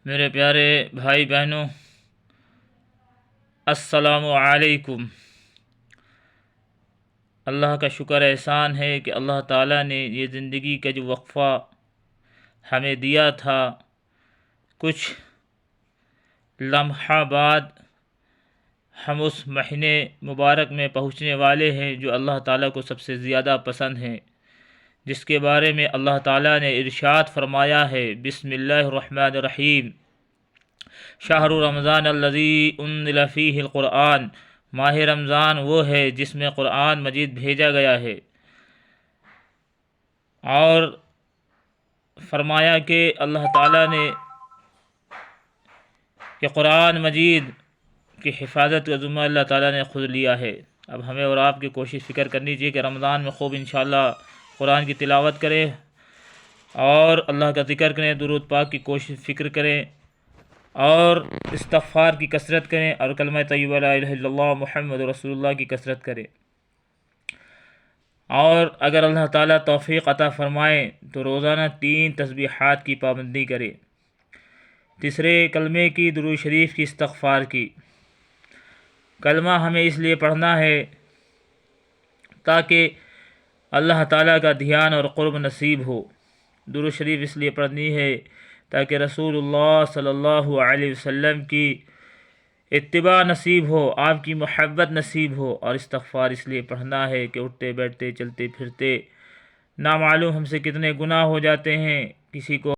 میرے پیارے بھائی بہنوں، السلام علیکم۔ اللہ کا شکر احسان ہے کہ اللہ تعالیٰ نے یہ زندگی کا جو وقفہ ہمیں دیا تھا، کچھ لمحہ بعد ہم اس مہینے مبارک میں پہنچنے والے ہیں جو اللہ تعالیٰ کو سب سے زیادہ پسند ہیں، جس کے بارے میں اللہ تعالیٰ نے ارشاد فرمایا ہے، بسم اللہ الرحمن الرحیم، شہر رمضان الذی انزل فیہ القرآن، ماہ رمضان وہ ہے جس میں قرآن مجید بھیجا گیا ہے۔ اور فرمایا کہ اللہ تعالیٰ نے کہ قرآن مجید کی حفاظت کا ذمہ اللہ تعالیٰ نے خود لیا ہے۔ اب ہمیں اور آپ کی کوشش فکر کرنی چاہیے کہ رمضان میں خوب انشاءاللہ قرآن کی تلاوت کریں اور اللہ کا ذکر کریں، درود پاک کی کوشش فکر کریں اور استغفار کی کثرت کریں اور کلمہ طیبہ لا الہ الا اللہ محمد رسول اللہ کی کثرت کریں۔ اور اگر اللہ تعالیٰ توفیق عطا فرمائے تو روزانہ 3 تسبیحات کی پابندی کریں، تیسرے کلمے کی، درود شریف کی، استغفار کی۔ کلمہ ہمیں اس لیے پڑھنا ہے تاکہ اللہ تعالیٰ کا دھیان اور قرب نصیب ہو۔ درود شریف اس لیے پڑھنی ہے تاکہ رسول اللہ صلی اللہ علیہ وسلم کی اتباع نصیب ہو، آپ کی محبت نصیب ہو۔ اور استغفار اس لیے پڑھنا ہے کہ اٹھتے بیٹھتے چلتے پھرتے نامعلوم ہم سے کتنے گناہ ہو جاتے ہیں، کسی کو